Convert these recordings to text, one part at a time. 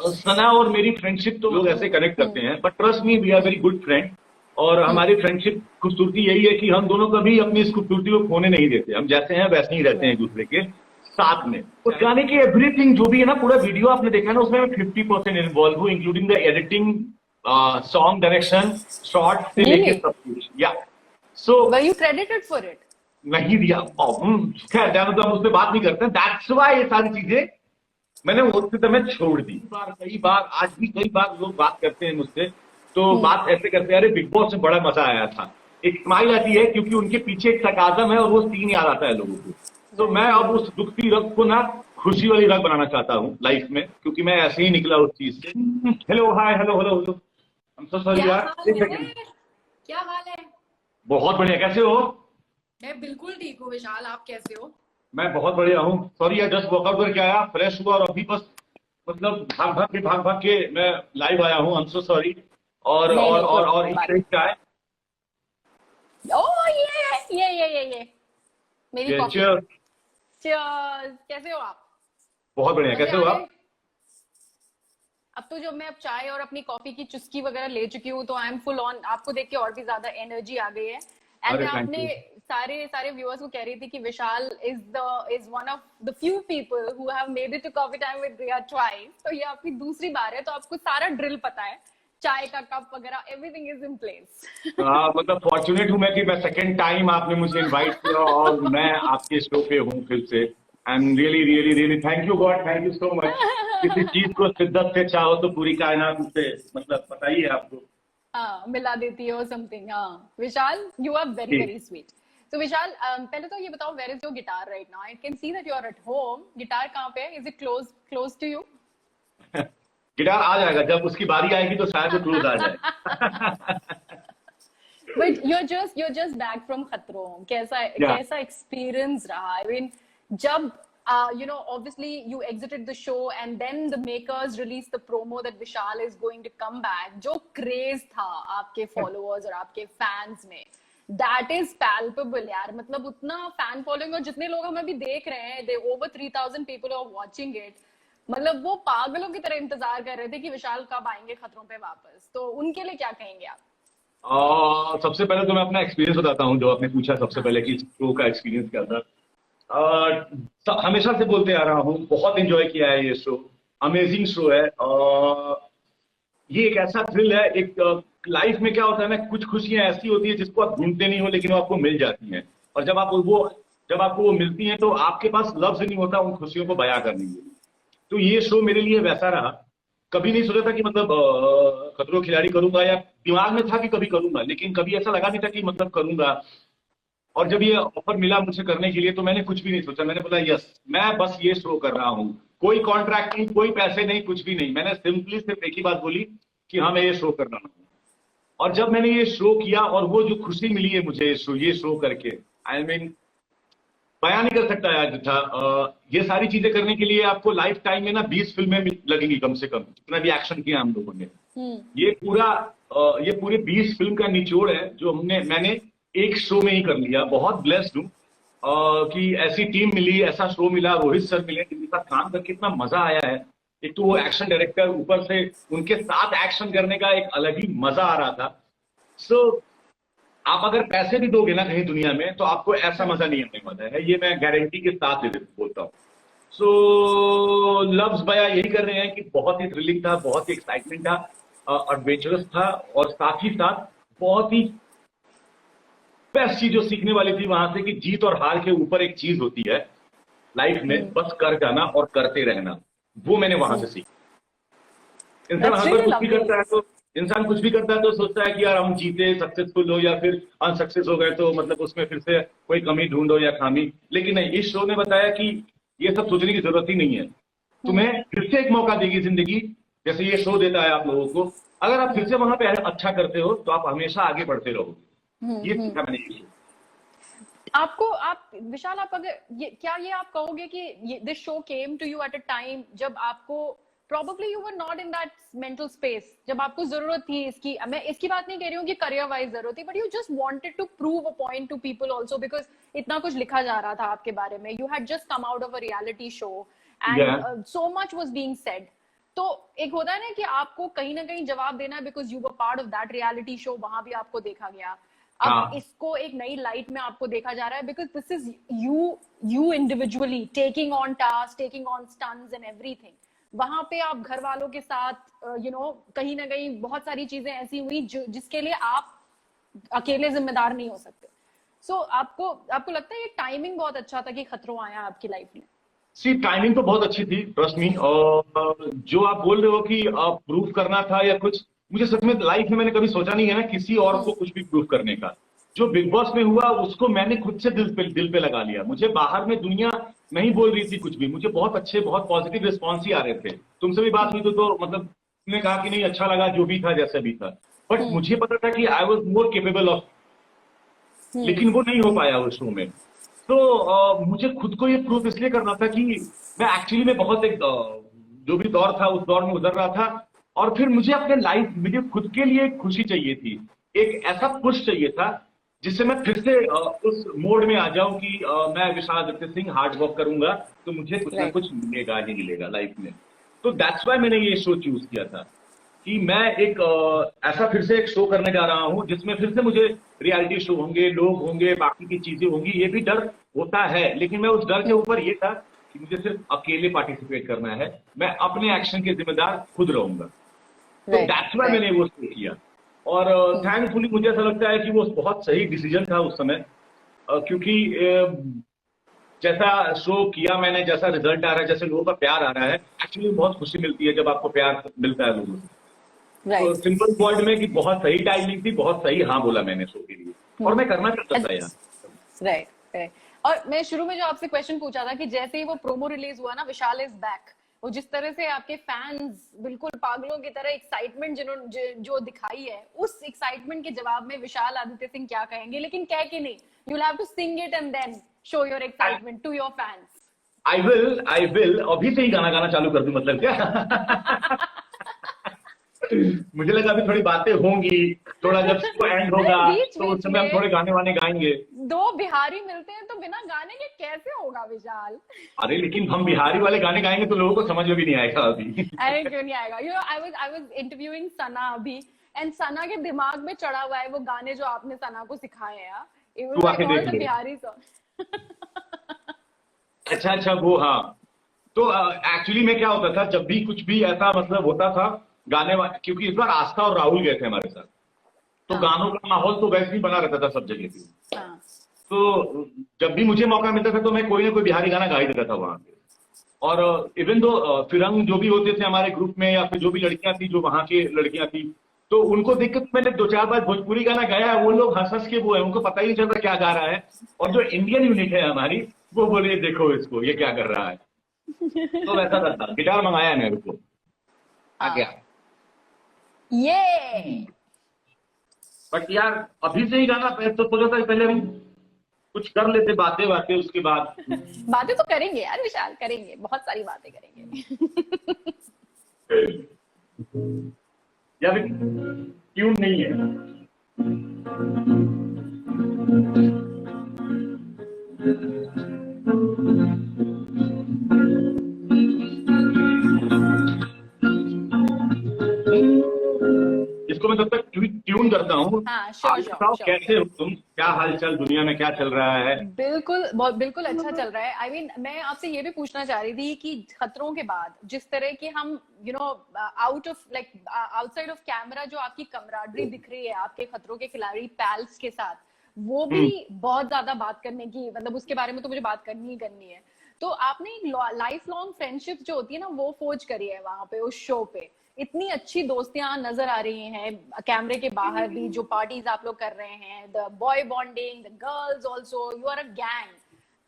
सना और मेरी फ्रेंडशिप तो लोग ऐसे कनेक्ट करते हैं, but trust me we are very good friend. और हमारी फ्रेंडशिप खूबसूरती यही है कि हम दोनों कभी अपनी इस खूबसूरती को खोने नहीं देते। हम जैसे हैं वैसे ही रहते हैं एक दूसरे के साथ में। उस गाने की एवरीथिंग जो भी है ना, पूरा वीडियो आपने देखा है ना, उसमें मैं 50% इन्वॉल्व हूँ, including the editing, song direction, short से लेके Really? सब कुछ। या सो Were you credited for it? नहीं दिया। खैर ध्यान, तो हम उस पर बात नहीं करते हैं। दैट्स वाई ये सारी चीजें मैंने उस समय छोड़ दी। कई बार आज भी कई बार लोग बात करते हैं मुझसे, तो बात ऐसे करते हैं, अरे बिग बॉस में बड़ा मजा आया था। एक स्माइल आती है क्योंकि उनके पीछे एक सरकाज़म है और वो सीन याद आता है लोगों को। तो मैं अब उस दुखती रग को ना खुशी वाली रग बनाना चाहता हूँ लाइफ में, क्योंकि मैं ऐसे ही निकला उस चीज से। Hello hi, hello hello hello, I am so sorry क्या यार, हाल एक है? सेकंड। क्या हाल है? बहुत बढ़िया, कैसे हो? मैं बिल्कुल ठीक हूँ विशाल, आप कैसे हो? मैं बहुत बढ़िया हूँ। सॉरी यार, जस्ट वर्कआउट करके आया, फ्रेश हुआ और अभी बस मतलब भाग भाग के मैं लाइव आया हूँ। आई एम सो सॉरी। और नहीं और नहीं, कोई और और एक बात ड्रिंक चाय। नहीं। ये मेरी ये कॉफी। cheers। Cheers! कैसे हो आप? बहुत बढ़िया, मजे कैसे आ हो रहे आप? हैं? अब तो जब मैं अब चाय और अपनी कॉफी की चुस्की वगैरह ले चुकी हूँ, तो आई एम फुल ऑन। आपको देख के और भी ज्यादा एनर्जी आ गई है। एंड अरे मैं थैंक अपने यू। सारे सारे व्यूअर्स को कह रही थी कि Vishal is one of the few people who have made it to coffee time with Riya twice. तो ये आपकी दूसरी बार है, तो आपको सारा ड्रिल पता है, चाय का कप वगैरह, एवरीथिंग इज इन प्लेस। मतलब फॉर्चुनेट हूं मैं कि मैं सेकंड टाइम आपने मुझे इनवाइट किया और मैं आपके शो पे हूँ फिर से। I am really really really thank you God, thank you so much. किसी चीज को शिद्दत से चाहो तो पूरी कायनात उसे मतलब बताइए आपको। हाँ, मिला देती हो समथिंग। हाँ विशाल, यू आर वेरी जी। Very sweet. तो विशाल, पहले तो ये बताओ, where is your guitar right now? I can see that you are at home. Guitar कहाँ पे है? Is it close to you? Guitar आ जाएगा, जब उसकी बारी आएगी तो शायद वो क्लोज आ जाए। But you're just back from खतरों। कैसा या कैसा एक्सपीरियंस रहा? आई मीन, जब obviously you exited the show and then the makers released the promo that Vishal is going to come back, जो क्रेज था आपके फॉलोअर्स और आपके फैंस में, that is palpable यार। मतलब उतना फैन फॉलोइंग, और जितने लोग हमें अभी देख रहे हैं, they over 3,000 people are watching it। मतलब वो पागलों की तरह इंतजार कर रहे थे कि विशाल कब आएंगे खतरों पे वापस। तो उनके लिए क्या कहेंगे आप? सबसे पहले तो मैं अपना एक्सपीरियंस बताता हूँ, जो आपने पूछा सबसे हाँ। पहले कि शो का एक्सपीरियंस क्या था। हमेशा से बोलते आ रहा हूँ, बहुत एंजॉय किया है ये शो। अमेजिंग शो है। ये एक ऐसा थ्रिल है। एक लाइफ में क्या होता है ना, कुछ खुशियां ऐसी होती है जिसको आप ढूंढते नहीं हो लेकिन वो आपको मिल जाती हैं। और जब आपको वो मिलती हैं तो आपके पास लफ्ज नहीं होता उन खुशियों को बयां करने के लिए। तो ये शो मेरे लिए वैसा रहा। कभी नहीं सोचा था कि मतलब खतरों के खिलाड़ी करूंगा, या दिमाग में था कि कभी करूंगा, लेकिन कभी ऐसा लगा नहीं था कि मतलब करूंगा। और जब ये ऑफर मिला मुझे करने के लिए तो मैंने कुछ भी नहीं सोचा। मैंने बोला यस, मैं बस ये शो कर रहा हूँ। कोई कॉन्ट्रैक्ट नहीं, कोई पैसे नहीं, कुछ भी नहीं। मैंने सिंपली सिर्फ एक ही बात बोली कि हाँ मैं ये शो कर रहा हूँ। और जब मैंने ये शो किया और वो जो खुशी मिली है मुझे ये शो करके, आई मीन बयां नहीं कर सकता यार। था ये सारी चीजें करने के लिए आपको लाइफ टाइम में ना 20 फिल्में लगेंगी कम से कम, जितना भी एक्शन किया हम लोगों ने। ये पूरा ये पूरे 20 फिल्म का निचोड़ है जो मैंने एक शो में ही कर लिया। बहुत ब्लेस्ड हूँ कि ऐसी टीम मिली, ऐसा शो मिला, रोहित सर मिले जिनके साथ काम करके इतना मजा आया है। एक तो वो एक्शन डायरेक्टर, ऊपर से उनके साथ एक्शन करने का एक अलग ही मजा आ रहा था। सो आप अगर पैसे भी दोगे ना कहीं दुनिया में तो आपको ऐसा मजा नहीं आने वाला है, ये मैं गारंटी के साथ बोलता हूँ। सो लव्स बया यही कर रहे हैं कि बहुत ही थ्रिलिंग था, बहुत ही एक्साइटमेंट था, एडवेंचरस था, और साथ ही साथ बहुत ही बेस्ट चीज जो सीखने वाली थी वहां से कि जीत और हार के ऊपर एक चीज होती है लाइफ में, बस कर जाना और करते रहना। वो मैंने वहां से सीखा। इंसान दैट्स हर बार रियली कुछ भी लवली। करता है तो सोचता है कि यार हम जीते, सक्सेसफुल हो, या फिर अनसक्सेस हो गए तो मतलब उसमें फिर से कोई कमी ढूंढो या खामी। लेकिन नहीं, इस शो ने बताया कि ये सब सोचने की जरूरत ही नहीं है। तुम्हें फिर से एक मौका देगी जिंदगी, जैसे ये शो देता है आप लोगों को। अगर आप फिर से वहां पे अच्छा करते हो तो आप हमेशा आगे बढ़ते रहोगे। ये सीखा मैंने ये शो। आपको, आप विशाल, आप अगर ये आप कहोगे कि this show came to you at a time जब आपको probably you were not in that mental space, जब आपको जरूरत थी इसकी? मैं इसकी बात नहीं कह रही हूँ कि करियर वाइज जरूरत थी, but you just wanted to prove a point to people also, because इतना कुछ लिखा जा रहा था आपके बारे में। You had just come out of a reality show and Yeah. so much was being said. तो एक होता है ना कि आपको कहीं ना कहीं जवाब देना है, because you were part of that reality show, वहां भी आपको देखा गया। अब हाँ इसको एक नई लाइट में आपको देखा जा रहा है, because this is you individually taking on task, taking on stunts and everything. वहां पे आप घर वालों के साथ कहीं ना कहीं बहुत सारी चीजें ऐसी हुई जिसके लिए आप अकेले जिम्मेदार नहीं हो सकते। सो आपको लगता है ये टाइमिंग बहुत अच्छा था कि खतरों आया आपकी लाइफ में? सी, टाइमिंग तो बहुत अच्छी थी, ट्रस्ट मी। और जो आप बोल रहे हो कि प्रूफ करना था या कुछ, मुझे सच में लाइफ में मैंने कभी सोचा नहीं है ना किसी और को कुछ भी प्रूफ करने का। जो बिग बॉस में हुआ उसको मैंने खुद से दिल पे लगा लिया। मुझे बाहर में दुनिया नहीं बोल रही थी कुछ भी, मुझे बहुत अच्छे बहुत पॉजिटिव रिस्पॉन्स ही आ रहे थे। तुमसे भी बात हुई तो मतलब तुमने कहा कि नहीं अच्छा लगा जो भी था जैसा भी था, बट मुझे पता था कि I was more capable of, लेकिन वो नहीं हो पाया उस शो में। तो मुझे खुद को ये प्रूफ इसलिए करना था कि मैं एक्चुअली में बहुत एक जो भी दौर था उस दौर में गुजर रहा था, और फिर मुझे अपने लाइफ, मुझे खुद के लिए एक खुशी चाहिए थी, एक ऐसा पुश चाहिए था जिससे मैं फिर से उस मोड में आ जाऊं कि मैं विशाल आदित्य सिंह हार्ड वर्क करूंगा तो मुझे कुछ ना कुछ मिलेगा ही मिलेगा लाइफ में। तो दैट्स वाई मैंने ये शो चूज किया था कि मैं एक ऐसा फिर से एक शो करने जा रहा हूं जिसमें फिर से मुझे रियलिटी शो होंगे, लोग होंगे, बाकी की चीजें होंगी। ये भी डर होता है, लेकिन मैं उस डर के ऊपर ये था कि मुझे सिर्फ अकेले पार्टिसिपेट करना है, मैं अपने एक्शन के जिम्मेदार खुद रहूंगा। तो दैट्स वाई मैंने वो शो किया। और थैंकफुली मुझे ऐसा लगता है कि वो बहुत सही डिसीजन था उस समय, क्योंकि जैसा शो किया मैंने, जैसा रिजल्ट आ रहा है, जैसे लोगों का प्यार आ रहा है, एक्चुअली बहुत खुशी मिलती है जब आपको प्यार मिलता है लोगों से। तो सिंपल वर्ड में कि बहुत सही टाइमिंग थी, बहुत सही हाँ बोला मैंने शो के लिए, और मैं करना चाहता था यार। राइट। और मैं शुरू में जो आपसे क्वेश्चन पूछा था कि जैसे ही वो प्रोमो रिलीज हुआ ना, विशाल इज बैक, वो जिस तरह से आपके फैंस बिल्कुल पागलों की तरह एक्साइटमेंट जिन्होंने जो दिखाई है, उस एक्साइटमेंट के जवाब में विशाल आदित्य सिंह क्या कहेंगे? लेकिन कह के नहीं, you will have to sing it and then show your excitement to your fans. I will अभी से ही गाना गाना चालू कर दूं मतलब क्या? मुझे लगा अभी थोड़ी बातें होंगी, थोड़ा जब शो एंड होगा तो उस समय हम थोड़े गाने वाने गाएंगे। दो बिहारी मिलते हैं तो बिना गाने के कैसे होगा विशाल? अरे लेकिन हम बिहारी वाले गाने गाएंगे तो लोगों को समझ में भी नहीं आएगा अभी। अरे क्यों नहीं आएगा? आई वाज इंटरव्यूइंग सना अभी, एंड सना के दिमाग में चढ़ा हुआ है वो गाने जो आपने सना को सिखाए हैं। It was all Bihari song. अच्छा वो, हाँ। तो एक्चुअली में क्या होता था, जब भी कुछ भी ऐसा मतलब होता था गाने, क्योंकि इस बार आस्था और राहुल गए थे हमारे साथ, तो गानों का माहौल तो वैसे ही बना रहता था सब जगह पे। तो जब भी मुझे मौका मिलता था तो मैं कोई ना कोई बिहारी गाना गा ही देता था वहां पे। और इवन दो फिरंग जो भी होते थे हमारे ग्रुप में, या फिर जो भी लड़कियां थी जो वहां की लड़कियां थी, तो उनको देख के मैंने 2-4 बार भोजपुरी गाना गाया, वो लोग हंस के वो है, उनको पता ही नहीं चलता क्या गा रहा है। और जो इंडियन यूनिट है हमारी, वो बोले देखो इसको ये क्या कर रहा है। तो वैसा करता, गिटार मंगाया मेरे को, आ गया ये। बट यार अभी से ही गाना तो सोचा था पहले हम कुछ कर लेते, बातें उसके बाद। बातें तो करेंगे यार विशाल, करेंगे, बहुत सारी बातें करेंगे। या फिर ट्यून नहीं है? इसको मैं तब तक ट्यून करता हूँ। हाँ, श्योर। कैसे हो तुम, क्या हालचाल, दुनिया में क्या चल रहा है? बिल्कुल अच्छा चल रहा है। आई मीन मैं आपसे ये भी पूछना चाह रही थी कि खतरों के बाद जिस तरह की हम आउटसाइड ऑफ कैमरा जो आपकी कमराडरी दिख रही है आपके खतरों के खिलाड़ी पैल्स के साथ, वो भी बहुत ज्यादा बात करने की, मतलब उसके बारे में तो मुझे बात करनी ही करनी है। तो आपने एक लाइफ लॉन्ग फ्रेंडशिप जो होती है ना, वो फोर्ज करी है वहां पे उस शो पे। इतनी अच्छी दोस्तियां नजर आ रही हैं कैमरे के बाहर भी, जो पार्टीज आप लोग कर रहे हैं, the boy bonding, the girls also, you are a gang.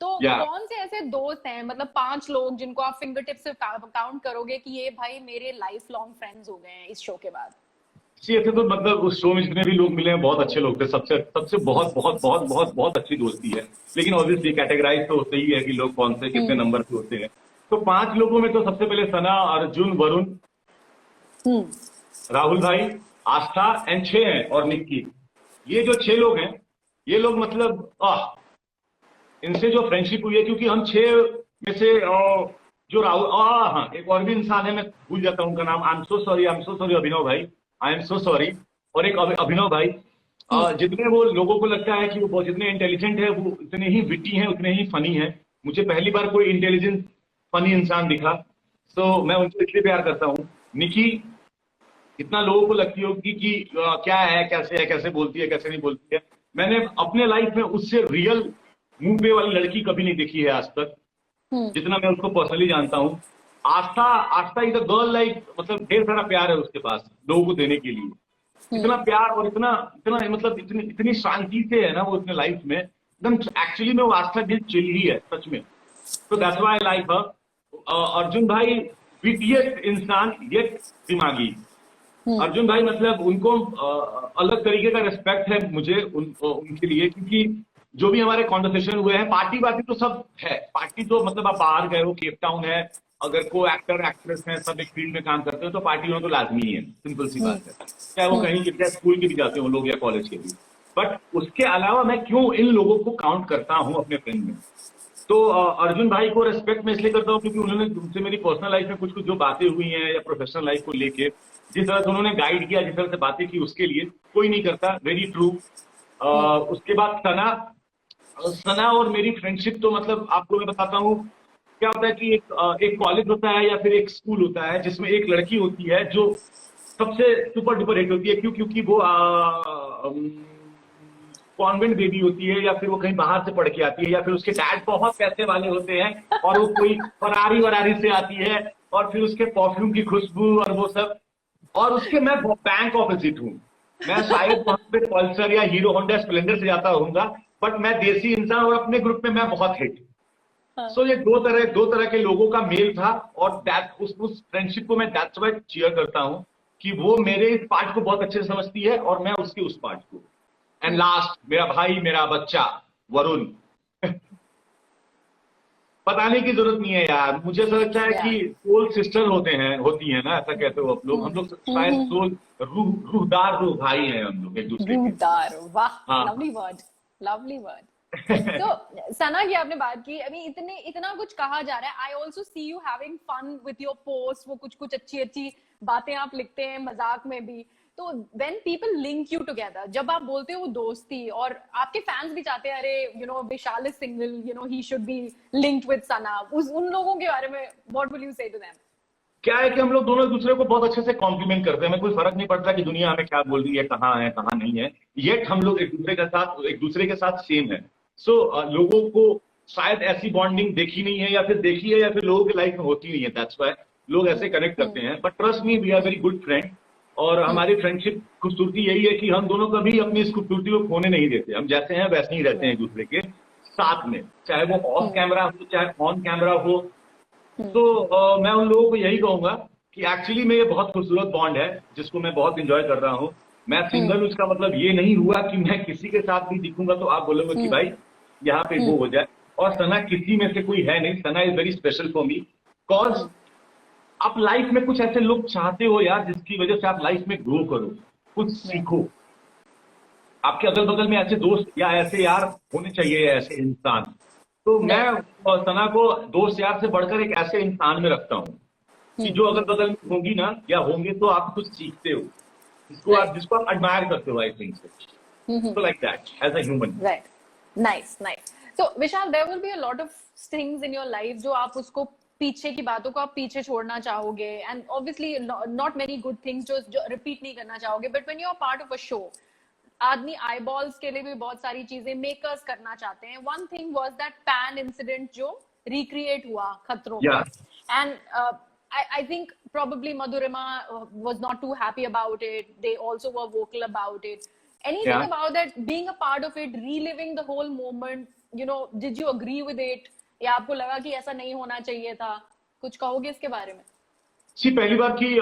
तो कौन से ऐसे दोस्त हैं, मतलब 5 लोग जिनको आप फिंगर टिप से काउंट करोगे कि ये भाई मेरे लाइफ लॉन्ग फ्रेंड्स हो गए हैं इस शो के बाद? ऐसे तो मतलब उस शो में जितने भी लोग मिले हैं बहुत अच्छे लोग थे, सबसे बहुत अच्छी दोस्ती है। लेकिन ऑब्वियसली कैटेगराइज तो होते ही है कि लोग कौन से कितने नंबर पे होते हैं। तो 5 लोगों में तो सबसे पहले सना, अर्जुन, वरुण, राहुल भाई, आस्था एंड 6 हैं, और निक्की। ये जो 6 लोग हैं, ये लोग मतलब इनसे जो फ्रेंडशिप हुई है, क्योंकि हम 6 में से जो राहुल, हाँ, एक और भी इंसान है, मैं भूल जाता हूँ उनका नाम। I am so sorry, I am so sorry Abhinav भाई, आई एम सो सॉरी। और एक अभिनव भाई, जितने वो लोगों को लगता है कि वो बहुत जितने इंटेलिजेंट है, वो उतने ही विटी हैं, उतने ही फनी हैं। मुझे पहली बार कोई इंटेलिजेंट फनी इंसान दिखा, तो मैं उनसे इसलिए प्यार करता हूँ। निकी इतना लोगों को लगती होगी कि क्या है, कैसे बोलती है, कैसे नहीं बोलती है। मैंने अपने लाइफ में उससे रियल मुंह पे वाली लड़की कभी नहीं देखी है आज तक, जितना मैं उसको पर्सनली जानता हूँ। आस्था, आस्था इज अ गर्ल लाइक, मतलब ढेर सारा प्यार है उसके पास लोगों को देने के लिए। इतना प्यार और इतना इतना मतलब इतनी इतनी शांति से है ना वो अपने लाइफ में एकदम। एक्चुअली में वो आस्था दिल चिल ही है सच में। तो दैट्स व्हाई आई लाइक हर। अर्जुन भाई विटिएस्ट इंसान, येट दिमागी। अर्जुन भाई मतलब उनको अलग तरीके का रिस्पेक्ट है मुझे उनके लिए, क्योंकि जो भी हमारे कॉन्वर्सेशन हुए हैं, पार्टी वार्टी तो सब है। पार्टी तो मतलब आप बाहर गए हो, केप टाउन है, अगर को एक्टर एक्ट्रेस हैं, सब एक फील्ड में काम करते हो, तो पार्टी होना तो लाजमी है, सिंपल सी बात है। चाहे वो कहीं चाहे स्कूल के भी जाते हो लोग या कॉलेज के भी। बट उसके अलावा मैं क्यों इन लोगों को काउंट करता हूँ अपने फ्रेंड में? तो अर्जुन भाई को रेस्पेक्ट मैं इसलिए करता हूँ क्योंकि उन्होंने उनसे मेरी पर्सनल लाइफ में कुछ कुछ जो बातें हुई हैं या प्रोफेशनल लाइफ को लेके जिस तरह से उन्होंने गाइड किया, जिस तरह से बातें की, उसके लिए कोई नहीं करता। Very true. उसके बाद सना, सना और मेरी फ्रेंडशिप तो मतलब आपको मैं बताता हूँ क्या होता है कि एक कॉलेज होता है या फिर एक स्कूल होता है जिसमें एक लड़की होती है जो सबसे सुपर डुपर हिट होती है। क्यों? क्योंकि वो कॉन्वेंट बेबी होती है, या फिर वो कहीं बाहर से पढ़ के आती है, या फिर उसके डैड बहुत पैसे वाले होते हैं और वो कोई फरारी वरारी से आती है, और फिर उसके परफ्यूम की खुशबू और वो सब। और उसके मैं बैंक ऑपोजिट हूँ। मैं शायद वहां पे पल्सर या हीरो होंडा स्प्लेंडर से जाता होऊंगा, बट मैं देसी इंसान और अपने ग्रुप में मैं बहुत हिट। सो ये दो तरह के लोगों का मेल था। और उस फ्रेंडशिप को मैं दैट्स व्हाई चीयर करता हूँ कि वो मेरे इस पार्ट को बहुत अच्छे से समझती है और मैं उसके उस पार्ट को। एंड लास्ट मेरा भाई, मेरा बच्चा वरुण। बताने की जरूरत नहीं है यार, मुझे ऐसा लगता है कि सोल सिस्टर होती हैं ना, ऐसा कहते हो आप लोग। हम लोग शायद सोल रूहदार रूह भाई हैं हम लोग एक दूसरे के। रूहदार, वाह, लवली वर्ड, लवली वर्ड। तो सना की आपने बात की, अभी इतना कुछ कहा जा रहा है। I also see you having fun with your post, वो कुछ अच्छी बातें आप लिखते हैं मजाक में भी। तो when people link you together, जब आप बोलते हो वो दोस्ती, और आपके फैंस भी चाहते हैं अरे Vishal is single, he should be linked with Sana, उन लोगों के बारे में what will you say to them? क्या है कि हम लोग दोनों एक दूसरे को बहुत अच्छे से कॉम्प्लीमेंट करते हैं। हमें कोई फर्क नहीं पड़ता कि दुनिया हमें क्या बोल रही है, कहाँ नहीं है। येट हम लोग एक दूसरे के साथ सेम है। सो लोगों को शायद ऐसी बॉन्डिंग देखी नहीं है, या फिर देखी है, या फिर लोगों की लाइफ में होती नहीं है। दैट्स व्हाई लोग ऐसे कनेक्ट करते हैं। But trust me, we are very good friend. और हमारी फ्रेंडशिप खूबसूरती यही है कि हम दोनों कभी अपनी इस खूबसूरती को खोने नहीं देते। हम जैसे हैं वैसे ही रहते हैं एक दूसरे के साथ में, चाहे वो ऑफ कैमरा हो चाहे ऑन कैमरा हो। तो मैं उन लोगों को यही कहूंगा कि एक्चुअली में ये बहुत खूबसूरत बॉन्ड है जिसको मैं बहुत इंजॉय कर रहा हूँ। मैं सिंगल हूँ, उसका मतलब ये नहीं हुआ कि मैं किसी के साथ भी दिखूंगा तो आप बोलोगे कि भाई यहाँ पे वो हो जाए। और सना किसी में से कोई है नहीं। Sana is very special for me, cause आप लाइफ में कुछ ऐसे लोग चाहते हो यार जिसकी वजह से आप लाइफ में ग्रो करो, कुछ सीखो। आपके अगल बगल में ऐसे दोस्त या ऐसे यार होने चाहिए, ऐसे इंसान। तो मैं सना को दोस्त यार से बढ़कर एक ऐसे इंसान में रखता हूँ कि जो अगल बगल में होंगी ना या होंगे तो आप कुछ सीखते हो, जिसको आप एडमायर करते हो। I think so like that as a human. Right. Nice. So Vishal, there will be a lot of things in your life जो आप उसको पीछे की बातों को आप पीछे छोड़ना चाहोगे, and obviously not many good things जो repeat नहीं करना चाहोगे, but when you are part of a show, आदमी eyeballs के लिए भी बहुत सारी चीजें makers करना चाहते हैं. One thing was that pan incident जो recreate हुआ खतरों में, and I think probably Madhurima was not too happy about it. They also were vocal about it. Anything about that, being a part of it, reliving the whole moment, did you agree with it? या आपको लगा कि ऐसा नहीं होना चाहिए था? कुछ कहोगे इसके बारे में? पहली बार की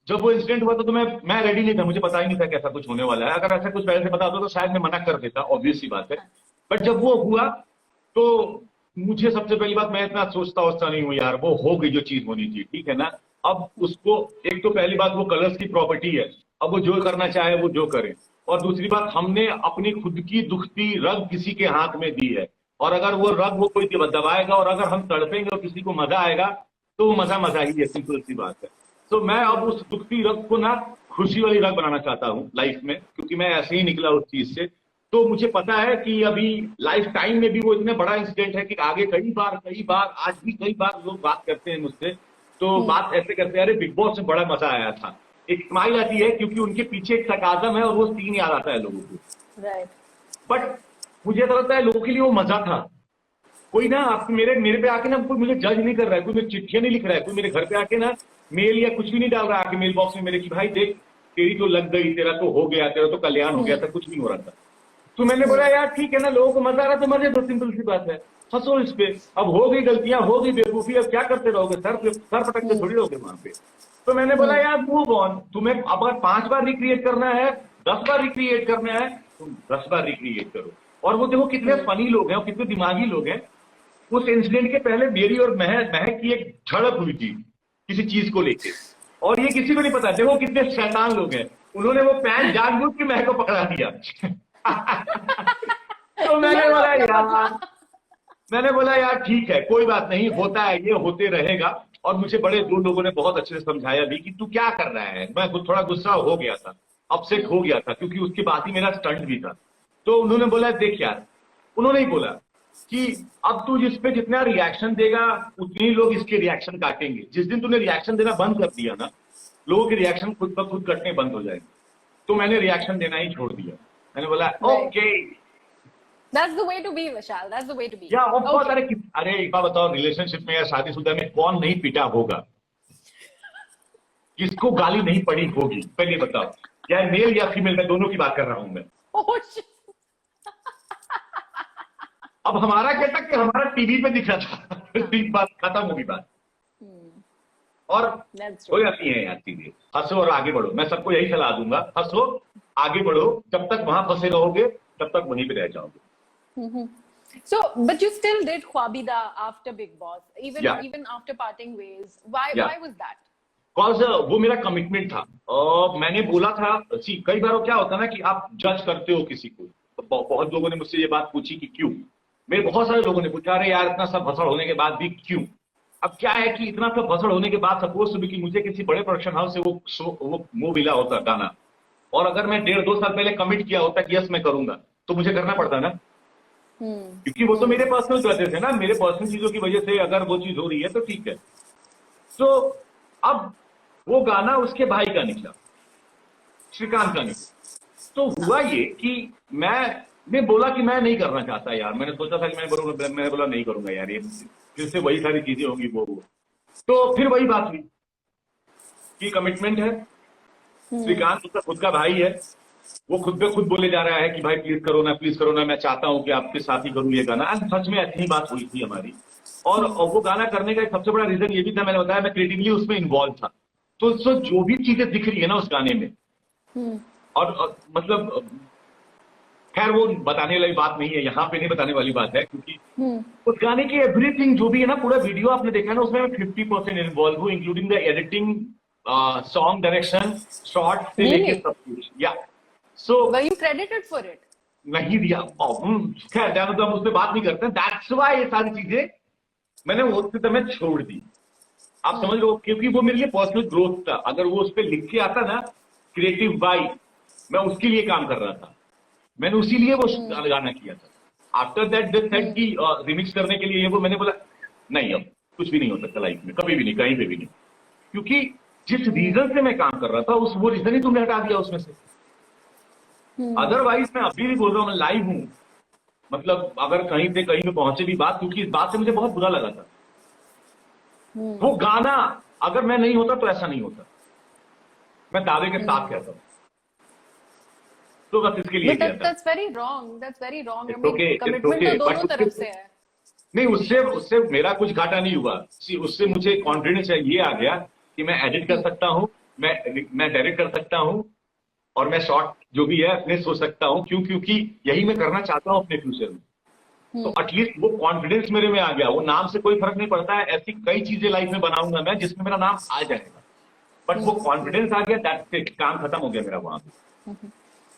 जब वो इंसिडेंट हुआ था तो मैं रेडी नहीं था, मुझे पता ही नहीं था कि ऐसा कुछ होने वाला है। अगर ऐसा कुछ पहले से पता होता तो शायद मैं मना कर देता, ऑब्वियस सी बात है। बट जब वो हुआ तो मुझे सबसे पहली बात, मैं इतना सोचता नहीं हूँ यार, वो हो गई जो चीज होनी थी, ठीक है ना। अब उसको एक तो पहली बात वो कलर्स की प्रॉपर्टी है, अब वो जो करना चाहे वो जो करे। और दूसरी बात, हमने अपनी खुद की दुखती रग किसी के हाथ में दी है। और अगर वो रग वो कोई दबाएगा और अगर हम तड़पेंगे और किसी को मजा आएगा तो वो मजा मजा ही है, सिंपल सी बात है। तो मैं अब उस दुखती रग को ना खुशी वाली रग बनाना चाहता हूँ लाइफ में, क्योंकि मैं ऐसे ही निकला उस चीज से। तो मुझे पता है कि अभी लाइफ टाइम में भी वो इतना बड़ा इंसिडेंट है कि आगे कई बार आज भी कई बार लोग बात करते हैं मुझसे, तो बात ऐसे करते हैं, अरे बिग बॉस में बड़ा मजा आया था, एक स्माइल आती है क्योंकि उनके पीछे एक सरकाज़म है और वो सीन याद आता है लोगों को। राइट। बट मुझे ऐसा लगता है लोगों के लिए वो मजा था। कोई ना आप मेरे पे आके ना कोई मुझे जज नहीं कर रहा है, कोई मेरी चिट्ठियां नहीं लिख रहा है, कोई मेरे घर पे आके ना मेल या कुछ भी नहीं डाल रहा है आके मेल बॉक्स में मेरे कि भाई देख तेरी तो लग गई, तेरा तो हो गया, तेरा तो कल्याण हो गया था, कुछ नहीं हो रहा था। तो मैंने बोला यार ठीक है ना, लोगों को मजा आ रहा तो मजे दो, सिंपल सी बात है, हंसो इस पे। अब हो गई गलतियां, हो गई बेवकूफी, अब क्या करते रहोगे, सर पटक के थोड़ी रहोगे वहां पे। तो मैंने बोला यार मूव ऑन, तुम्हें अब अगर 5 बार रिक्रिएट करना है, 10 बार रिक्रिएट करना है, तुम 10 बार रिक्रिएट करो। और वो देखो कितने फनी लोग हैं और कितने दिमागी लोग हैं। उस इंसिडेंट के पहले मेरी और महक की एक झड़प हुई थी किसी चीज को लेके, और ये किसी को नहीं पता। देखो कितने शैतान लोग हैं, उन्होंने वो पैंट जानबूझ के महक को पकड़ा दिया। तो मैंने बोला यार ठीक है, कोई बात नहीं, होता है, ये होते रहेगा। और मुझे बड़े 2 लोगों ने बहुत अच्छे से समझाया भी कि तू क्या कर रहा है। मैं थोड़ा गुस्सा हो गया था, अपसेट हो गया था, क्योंकि उसके बाद ही मेरा स्टंट भी था। तो उन्होंने बोला देख यार, उन्होंने ही बोला कि अब तू जिस पे जितना रिएक्शन देगा उतनी लोग इसके रिएक्शन काटेंगे। जिस दिन तूने रिएक्शन देना बंद कर दिया ना, लोगों के रिएक्शन खुद ब खुद कटने बंद हो जाएंगे। तो मैंने रिएक्शन देना ही छोड़ दिया। मैंने बोला okay, That's the way to be, Vishal. That's the way to be. या अरे एक बात बताओ, रिलेशनशिप में या शादीशुदा में कौन नहीं पिटा होगा, किसको गाली नहीं पड़ी होगी, पहले बताओ। या मेल या फीमेल, मैं दोनों की बात कर रहा हूं मैं। Oh, shit. अब हमारा क्या था कि हमारा टीवी पे दिख रहा था, बात खत्म होगी बात। और हो जाती है यार चीजें। हंसो और आगे बढ़ो, मैं सबको यही सलाह दूंगा, हंसो आगे बढ़ो, जब तक वहां फंसे रहोगे तब तक वहीं पे रह जाओगे। So, but you still did Khwabida after Big Boss, even after parting ways. Why was that? Because वो मेरा कमिटमेंट था। मैंने बोला था, कई बार क्या होता है ना कि आप जज करते हो किसी को। बहुत लोगों ने मुझसे ये बात पूछी कि क्यों, मेरे बहुत सारे लोगों ने पूछा अरे यार इतना सब भसड़ होने के बाद भी क्यों। अब क्या है कि इतना सब भसड़ होने के बाद सपोज टू बी कि मुझे किसी बड़े प्रोडक्शन हाउस से वो मुंह मिला होता गाना, और अगर मैं 1.5-2 साल पहले कमिट किया होता कि यस मैं करूंगा, तो मुझे करना पड़ता ना। क्योंकि वो तो मेरे पर्सनल चॉइसेस है ना, मेरे पर्सनल चीजों की वजह से अगर वो चीज हो रही है तो ठीक है। तो अब वो गाना उसके भाई का निकला, श्रीकांत का निकला। तो हुआ ये कि मैं बोला कि मैं नहीं करना चाहता यार। मैंने सोचा था कि मैं बोला नहीं करूंगा यार, ये फिर से वही सारी चीजें होंगी वो। तो फिर वही बात हुई कि कमिटमेंट है, श्रीकांत उसका खुद का भाई है, वो खुद पे खुद बोले जा रहा है कि भाई प्लीज करो ना, मैं चाहता हूं कि आपके साथ ही करूं ये गाना। सच में ऐसी ही बात हुई थी हमारी। और वो गाना करने का एक सबसे बड़ा रीजन ये भी था, मैंने बताया मैं क्रिएटिवली उसमें इन्वॉल्व था। तो जो भी चीजें दिख रही है ना उस गाने में, और मतलब खैर वो बताने वाली बात नहीं है, यहाँ पे नहीं बताने वाली बात है, क्योंकि उस गाने की एवरीथिंग जो भी है ना, पूरा वीडियो आपने देखा है ना, उसमें मैं 50% इन्वॉल्व हूँ, including the editing, song direction, short से लेके सब कुछ। या So, were you credited for it? नहीं दिया। खैर तो हम उससे बात नहीं करते। That's why ये सारी चीजें मैंने उस समय छोड़ दी। आप समझ लो, क्योंकि वो मेरे लिए पर्सनल ग्रोथ था। अगर वो उस पर लिख के आता ना क्रिएटिव बाई, मैं उसके लिए काम कर रहा था, मैंने उसी लिए वो गाना किया था। आफ्टर दैट दे सेड की रिमिक्स करने के लिए वो, मैंने बोला नहीं, अब कुछ भी नहीं हो सकता लाइफ में, कभी भी नहीं, कहीं पे भी नहीं। क्योंकि जिस रीजन से मैं काम कर रहा था वो रीजन ही तुमने हटा दिया उसमें से। अदरवाइज मैं अभी भी बोल रहा हूँ, मैं लाइव हूं, मतलब अगर कहीं पे पहुंचे भी बात, क्योंकि इस बात से मुझे बहुत बुरा लगा था। वो गाना अगर मैं नहीं होता तो ऐसा नहीं होता, मैं दावे के साथ कहता हूँ। तो बस इसके लिए that's very wrong. That's very wrong. I mean, commitment तो दोनों तरफ से है। नहीं, उससे मेरा कुछ घाटा नहीं हुआ। उससे मुझे कॉन्फिडेंस ये आ गया कि मैं एडिट कर सकता हूँ, मैं डायरेक्ट कर सकता हूँ, और मैं शॉर्ट जो भी है अपने सोच सकता हूँ। क्योंकि यही मैं करना चाहता हूँ अपने फ्यूचर में। तो एटलीस्ट वो कॉन्फिडेंस मेरे में आ गया। वो नाम से कोई फर्क नहीं पड़ता है, ऐसी कई चीजें लाइफ में बनाऊंगा मैं जिसमें मेरा नाम आ जाएगा, बट वो कॉन्फिडेंस आ गया, दैट्स इट, काम खत्म हो गया मेरा वहां पे।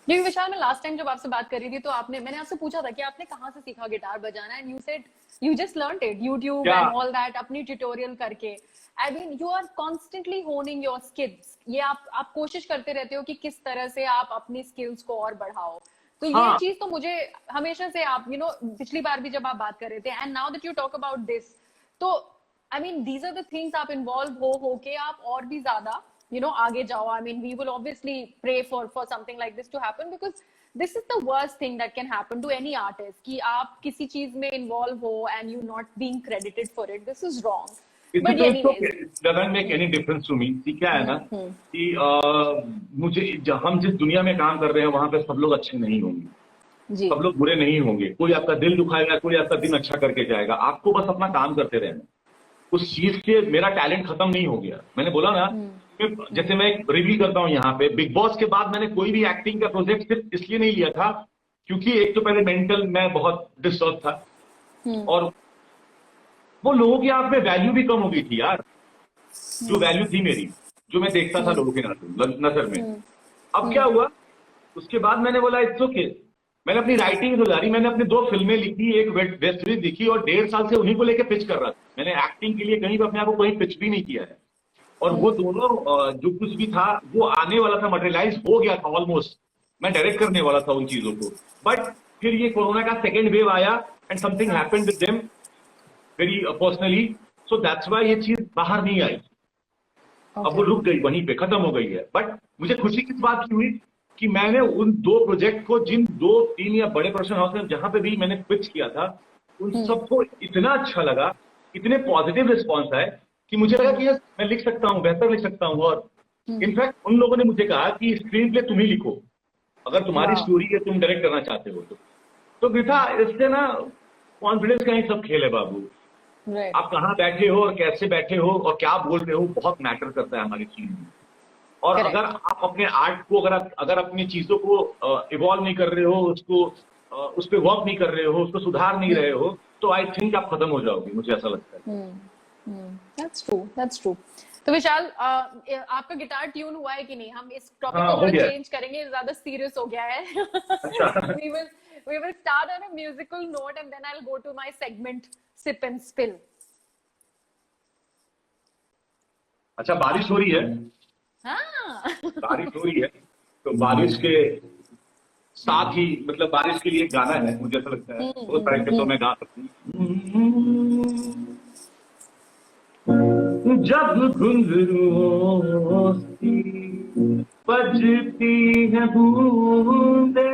क्योंकि विशाल, मैं लास्ट टाइम जब आपसे बात कर रही थी तो मैंने आपसे पूछा था कि आपने कहाँ से सीखा गिटार बजाना, and you said you just learned it YouTube and all that, अपनी ट्यूटोरियल करके। I mean you are constantly honing your skills. ये आप कोशिश करते रहते हो कि किस तरह से आप अपनी स्किल्स को और बढ़ाओ। तो ये चीज तो मुझे हमेशा से, आप पिछली बार भी जब आप बात कर रहे थे, and now that you talk about this, तो I mean these are the things आप इन्वॉल्व हो के आप और भी ज्यादा आगे जाओ। I mean, we will obviously pray for something like this to happen, because this is the worst thing that can happen to any artist, कि आप किसी चीज में involve हो and you not being credited for it. This is wrong. But anyways, it doesn't make any difference to me. क्या है ना कि हम जिस दुनिया में काम कर रहे हैं वहां पे सब लोग अच्छे नहीं होंगे, सब लोग बुरे नहीं होंगे, कोई आपका दिल दुखाएगा, कोई आपका दिन अच्छा करके जाएगा। आपको बस अपना काम करते रहना। उस चीज के मेरा टैलेंट खत्म नहीं हो गया। मैंने बोला ना, जैसे मैं रिवील करता हूँ यहाँ पे, बिग बॉस के बाद मैंने कोई भी एक्टिंग का प्रोजेक्ट सिर्फ इसलिए नहीं लिया था क्योंकि एक तो पहले मेंटल मैं बहुत डिस्टर्ब था, और वो लोगों की आप में वैल्यू भी कम हो गई थी यार, जो वैल्यू थी मेरी, जो मैं देखता था लोगों के नजर में। अब क्या हुआ, उसके बाद मैंने बोला इट्स ओके। मैंने अपनी राइटिंग सुधारी, मैंने अपनी 2 फिल्में लिखी, एक वेब सीरीज लिखी, और 1.5 साल से उन्हीं को लेकर पिच कर रहा था। मैंने एक्टिंग के लिए कहीं अपने आप को कहीं पिच भी नहीं किया है, और वो दोनों जो कुछ भी था वो आने वाला था, मटेरियलाइज हो गया था ऑलमोस्ट। मैं डायरेक्ट करने वाला था उन चीजों को, बट फिर ये कोरोना का सेकेंड वेव आया and something happened with them very personally, so that's why ये चीज बाहर नहीं आई। अब वो रुक गई, वहीं पे खत्म हो गई है। बट मुझे खुशी किस बात की हुई कि मैंने उन 2 प्रोजेक्ट को, जिन 2-3 या बड़े प्रोडक्शन हाउस में जहां पे भी मैंने पिच किया था, उन सबको इतना अच्छा लगा, इतने पॉजिटिव रिस्पॉन्स आए कि मुझे लगा कि मैं लिख सकता हूँ, बेहतर लिख सकता हूँ। और इनफैक्ट उन लोगों ने मुझे कहा कि स्क्रीन प्ले तुम ही लिखो, अगर तुम्हारी स्टोरी है, तुम डायरेक्ट करना चाहते हो तो गीता, इससे ना कॉन्फिडेंस का ही सब खेल है बाबू। आप कहाँ बैठे हो और कैसे बैठे हो और क्या बोल रहे हो, बहुत मैटर करता है हमारी चीज में। और अगर आप अपने आर्ट को, अगर अपनी चीजों को इवॉल्व नहीं कर रहे हो, उस पर वर्क नहीं कर रहे हो, उसको सुधार नहीं रहे हो, तो आई थिंक आप खत्म हो जाओगे, मुझे ऐसा लगता है। That's true. तो विशाल, आपका गिटार ट्यून हुआ है कि नहीं? हम इस टॉपिक को थोड़ा चेंज करेंगे, ज्यादा सीरियस हो गया है। we will start on a musical note and then I'll go to my segment sip and spill. अच्छा, बारिश हो रही है? हाँ। बारिश हो रही है, तो बारिश के साथ ही, मतलब बारिश के लिए एक गाना है, मुझे ऐसा लगता है बहुत सारे के तो मैं गा सकती हूँ। जब घुंघरुओं सी बजती है बूंदे,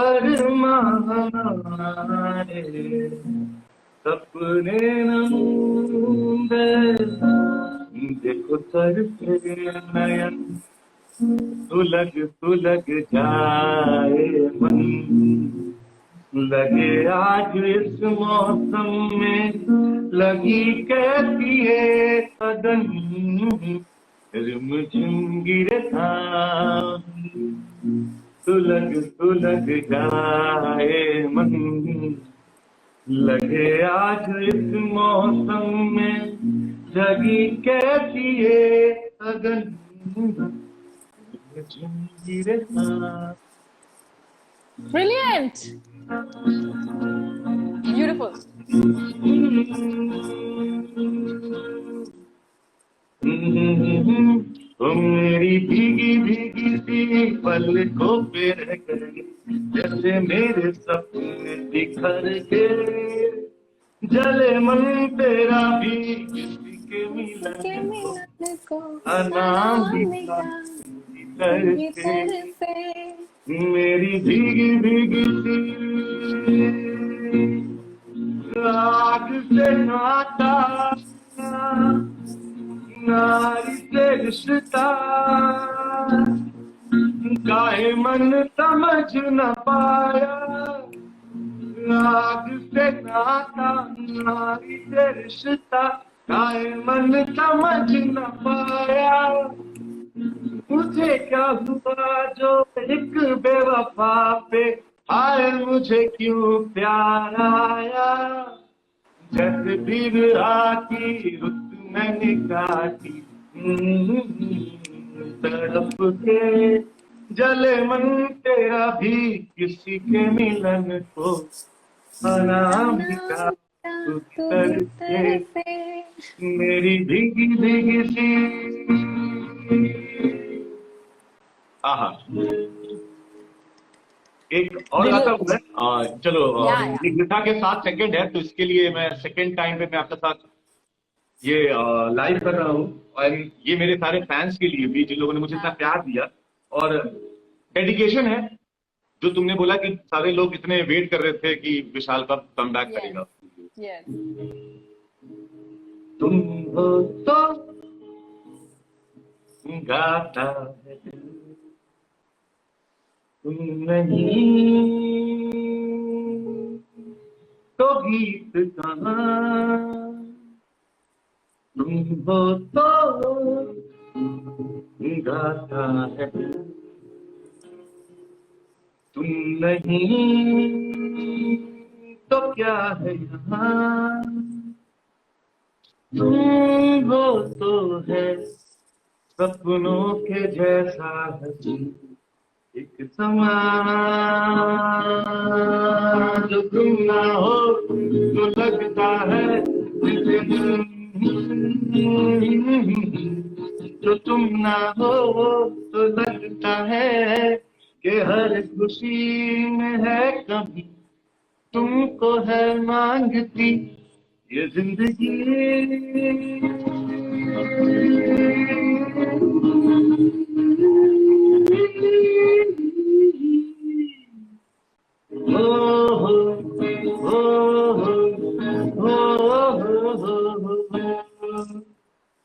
अरमान हमारे सपने नमूंदे, देखो सर पे नयन सुलग जाए मन, लगे आज इस मौसम में लगी कैसी है अदन, रिमझिम गिरे सुलग जाए मन, लगे आज इस मौसम में लगी कैसी है अदन, रिमझिम गिरे। Brilliant. Beautiful. मेरी भीगी भीगी सी पलकों पे रह गई, जैसे मेरे सपने बिखर के, जले मन तेरा भी किसी के मिलन को अनामिका करके, मेरी भीगी भीगी सी राग से नाता, नारी से रिश्ता, काहे मन समझ न पाया, राग से नाता नारी से रिश्ता, काहे मन समझ न पाया, मुझे क्या हुआ जो एक बेवफा पे आए, मुझे क्यों प्यार आया, जैसे बिरहा की रुत मैंने काटी, तड़प के जले मन तेरा भी किसी के मिलन को अनामिका तू तरसे मेरी भीगी भीगी सी। आहा, एक और गाता हूँ मैं। चलो, या ये गीता के 7 सेकंड है, तो इसके लिए मैं सेकंड टाइम पे मैं आपके साथ ये लाइव कर रहा हूँ। और ये मेरे सारे फैंस के लिए भी, जिन लोगों ने मुझे इतना प्यार दिया, और डेडिकेशन है। जो तुमने बोला कि सारे लोग इतने वेट कर रहे थे कि विशाल कब कम बैक करेगा। यस तुम हो तो गाता है दिल, तुम नहीं तो गीत कहाँ। तुम हो तो गाता है दिल, तुम नहीं तो क्या है यहाँ। तुम हो तो है सपनों के जैसा हसी एक समा। जो तुम ना हो तो लगता है जो तुम ना हो तो लगता है कि हर खुशी में है कभी तुमको है मांगती ये जिंदगी। हो हो हो हो।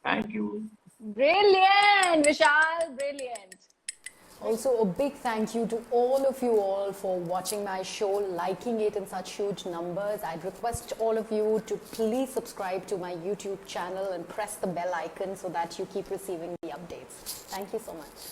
Thank you. Brilliant, Vishal, brilliant. Also, a big thank you to all of you all for watching my show, liking it in such huge numbers. I'd request all of you to please subscribe to my YouTube channel and press the bell icon so that you keep receiving the updates. Thank you so much.